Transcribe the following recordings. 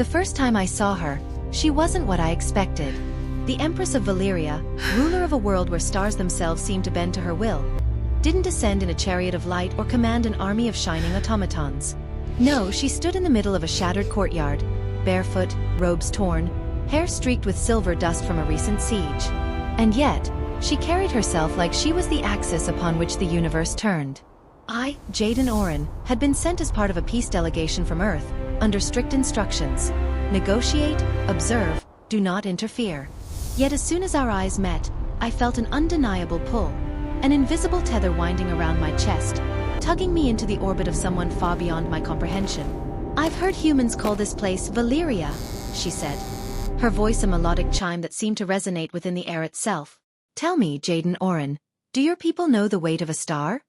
The first time I saw her, she wasn't what I expected. The Empress of Velyria, ruler of a world where stars themselves seemed to bend to her will, didn't descend in a chariot of light or command an army of shining automatons. No, she stood in the middle of a shattered courtyard, barefoot, robes torn, hair streaked with silver dust from a recent siege. And yet, she carried herself like she was the axis upon which the universe turned. I, Jaden Orin, had been sent as part of a peace delegation from Earth, under strict instructions. Negotiate, observe, do not interfere. Yet as soon as our eyes met, I felt an undeniable pull, an invisible tether winding around my chest, tugging me into the orbit of someone far beyond my comprehension. "I've heard humans call this place Velyria," she said, her voice a melodic chime that seemed to resonate within the air itself. "Tell me, Jaden Orin, do your people know the weight of a star?"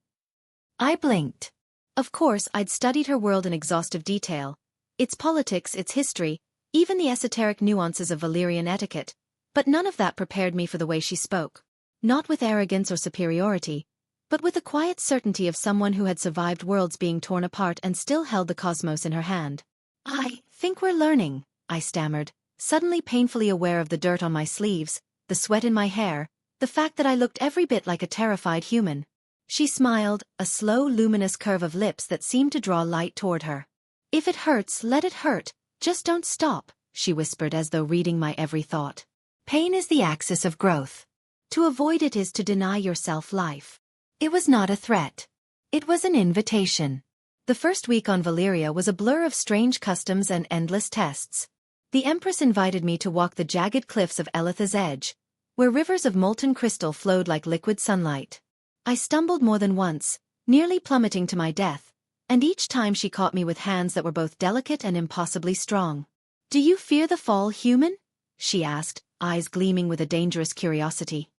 I blinked. Of course, I'd studied her world in exhaustive detail, its politics, its history, even the esoteric nuances of Valyrian etiquette, but none of that prepared me for the way she spoke. Not with arrogance or superiority, but with the quiet certainty of someone who had survived worlds being torn apart and still held the cosmos in her hand. "I think we're learning," I stammered, suddenly painfully aware of the dirt on my sleeves, the sweat in my hair, the fact that I looked every bit like a terrified human. She smiled, a slow, luminous curve of lips that seemed to draw light toward her. "If it hurts, let it hurt, just don't stop," she whispered as though reading my every thought. "Pain is the axis of growth. To avoid it is to deny yourself life." It was not a threat. It was an invitation. The first week on Velyria was a blur of strange customs and endless tests. The Empress invited me to walk the jagged cliffs of Elitha's Edge, where rivers of molten crystal flowed like liquid sunlight. I stumbled more than once, nearly plummeting to my death, and each time she caught me with hands that were both delicate and impossibly strong. "Do you fear the fall, human?" she asked, eyes gleaming with a dangerous curiosity.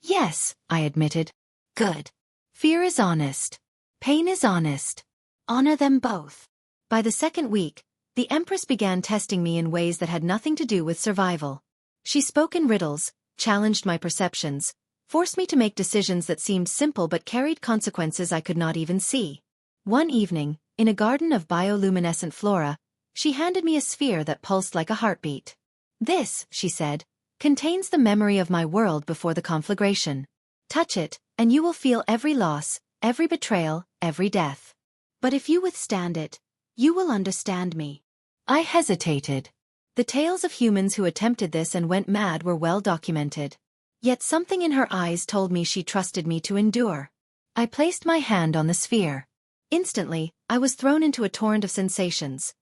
Yes, I admitted. "Good. Fear is honest. Pain is honest. Honor them both." By the second week, the Empress began testing me in ways that had nothing to do with survival. She spoke in riddles, challenged my perceptions, forced me to make decisions that seemed simple but carried consequences I could not even see. One evening, in a garden of bioluminescent flora, she handed me a sphere that pulsed like a heartbeat. "This," she said, "contains the memory of my world before the conflagration. Touch it, and you will feel every loss, every betrayal, every death. But if you withstand it, you will understand me." I hesitated. The tales of humans who attempted this and went mad were well documented. Yet something in her eyes told me she trusted me to endure. I placed my hand on the sphere. Instantly, I was thrown into a torrent of sensations.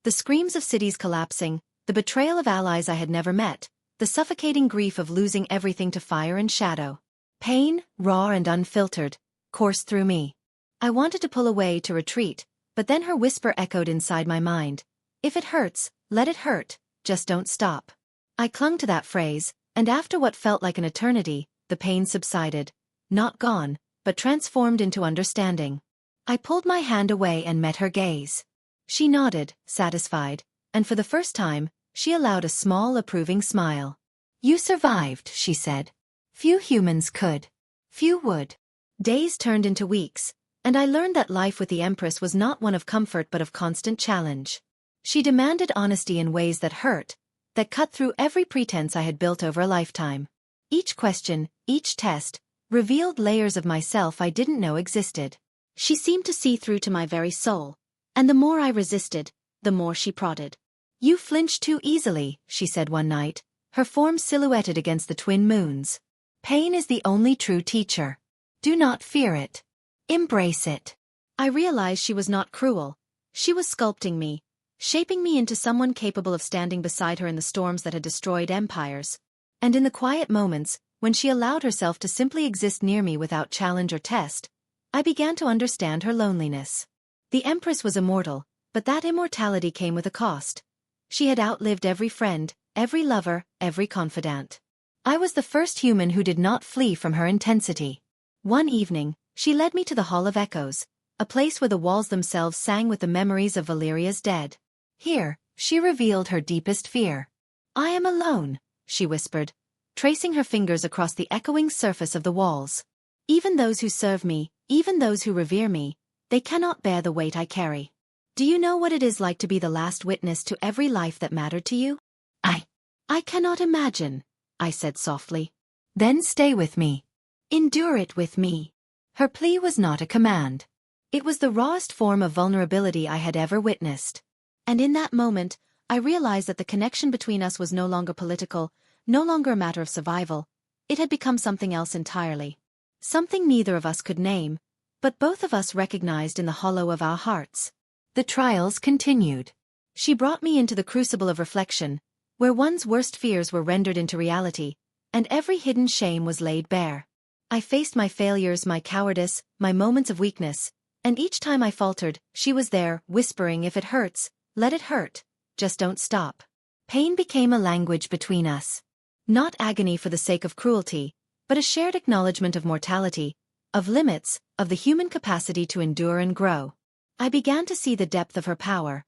The screams of cities collapsing, the betrayal of allies I had never met, the suffocating grief of losing everything to fire and shadow. Pain, raw and unfiltered, coursed through me. I wanted to pull away, to retreat, but then her whisper echoed inside my mind. "If it hurts, let it hurt, just don't stop." I clung to that phrase, and after what felt like an eternity, the pain subsided. Not gone, but transformed into understanding. I pulled my hand away and met her gaze. She nodded, satisfied, and for the first time, she allowed a small approving smile. "You survived," she said. "Few humans could. Few would." Days turned into weeks, and I learned that life with the Empress was not one of comfort but of constant challenge. She demanded honesty in ways that hurt, that cut through every pretense I had built over a lifetime. Each question, each test, revealed layers of myself I didn't know existed. She seemed to see through to my very soul, and the more I resisted, the more she prodded. "You flinch too easily," she said one night, her form silhouetted against the twin moons. "Pain is the only true teacher. Do not fear it. Embrace it." I realized she was not cruel. She was sculpting me, shaping me into someone capable of standing beside her in the storms that had destroyed empires. And in the quiet moments, when she allowed herself to simply exist near me without challenge or test, I began to understand her loneliness. The Empress was immortal, but that immortality came with a cost. She had outlived every friend, every lover, every confidant. I was the first human who did not flee from her intensity. One evening, she led me to the Hall of Echoes, a place where the walls themselves sang with the memories of Valyria's dead. Here, she revealed her deepest fear. "I am alone," she whispered, tracing her fingers across the echoing surface of the walls. "Even those who serve me, even those who revere me, they cannot bear the weight I carry. Do you know what it is like to be the last witness to every life that mattered to you? I cannot imagine, I said softly. Then stay with me. Endure it with me. Her plea was not a command. It was the rawest form of vulnerability I had ever witnessed. And in that moment, I realized that the connection between us was no longer political, no longer a matter of survival. It had become something else entirely. Something neither of us could name, but both of us recognized in the hollow of our hearts. The trials continued. She brought me into the crucible of reflection, where one's worst fears were rendered into reality, and every hidden shame was laid bare. I faced my failures, my cowardice, my moments of weakness, and each time I faltered, she was there, whispering, if it hurts, let it hurt, just don't stop. Pain became a language between us. Not agony for the sake of cruelty, but a shared acknowledgement of mortality, of limits, of the human capacity to endure and grow. I began to see the depth of her power,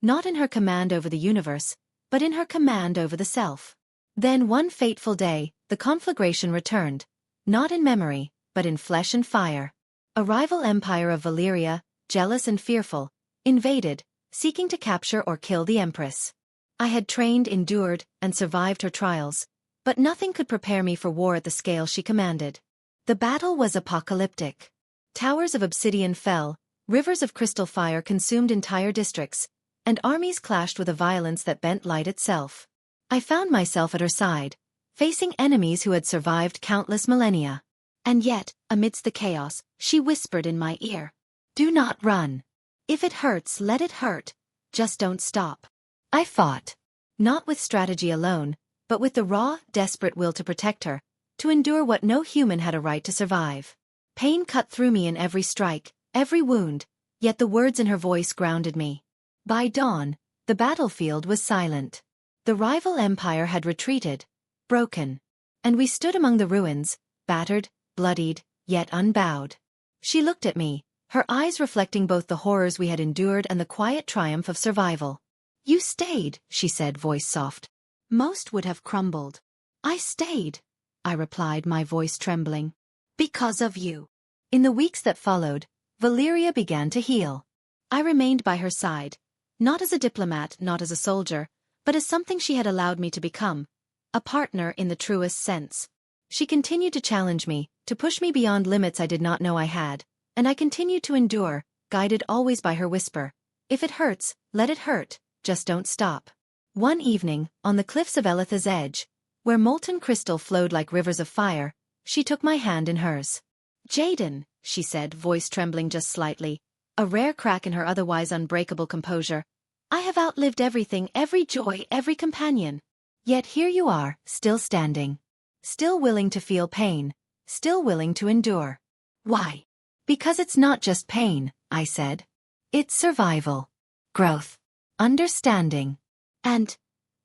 not in her command over the universe, but in her command over the self. Then one fateful day, the conflagration returned, not in memory, but in flesh and fire. A rival empire of Velyria, jealous and fearful, invaded, seeking to capture or kill the Empress. I had trained, endured, and survived her trials, but nothing could prepare me for war at the scale she commanded. The battle was apocalyptic. Towers of obsidian fell, rivers of crystal fire consumed entire districts, and armies clashed with a violence that bent light itself. I found myself at her side, facing enemies who had survived countless millennia. And yet, amidst the chaos, she whispered in my ear, "Do not run. If it hurts, let it hurt. Just don't stop." I fought. Not with strategy alone, but with the raw, desperate will to protect her, to endure what no human had a right to survive. Pain cut through me in every strike, every wound, yet the words in her voice grounded me. By dawn, the battlefield was silent. The rival empire had retreated, broken. And we stood among the ruins, battered, bloodied, yet unbowed. She looked at me, her eyes reflecting both the horrors we had endured and the quiet triumph of survival. "You stayed," she said, voice soft. "Most would have crumbled." "I stayed," I replied, my voice trembling. "Because of you." In the weeks that followed, Velyria began to heal. I remained by her side, not as a diplomat, not as a soldier, but as something she had allowed me to become, a partner in the truest sense. She continued to challenge me, to push me beyond limits I did not know I had, and I continued to endure, guided always by her whisper, "If it hurts, let it hurt, just don't stop." One evening, on the cliffs of Elitha's edge, where molten crystal flowed like rivers of fire, she took my hand in hers. "Jaden," she said, voice trembling just slightly, a rare crack in her otherwise unbreakable composure, "I have outlived everything, every joy, every companion. Yet here you are, still standing. Still willing to feel pain, still willing to endure. Why?" "Because it's not just pain," I said. "It's survival, growth, understanding. And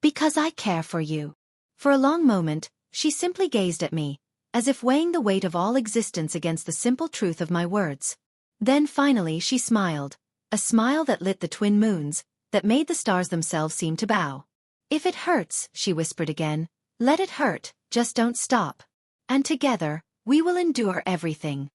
because I care for you." For a long moment, she simply gazed at me, as if weighing the weight of all existence against the simple truth of my words. Then finally she smiled, a smile that lit the twin moons, that made the stars themselves seem to bow. "If it hurts," she whispered again, "let it hurt, just don't stop. And together, we will endure everything."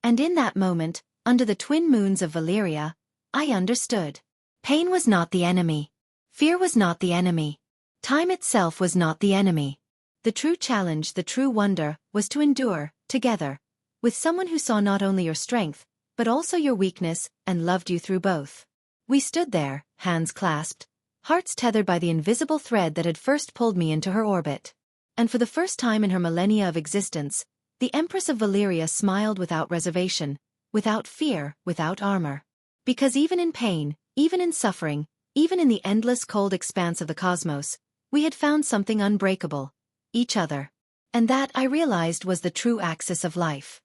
And in that moment, under the twin moons of Velyria, I understood. Pain was not the enemy. Fear was not the enemy. Time itself was not the enemy. The true challenge, the true wonder, was to endure, together, with someone who saw not only your strength, but also your weakness, and loved you through both. We stood there, hands clasped, hearts tethered by the invisible thread that had first pulled me into her orbit. And for the first time in her millennia of existence, the Empress of Velyria smiled without reservation, without fear, without armor. Because even in pain, even in suffering, even in the endless cold expanse of the cosmos, we had found something unbreakable, each other. And that, I realized, was the true axis of life.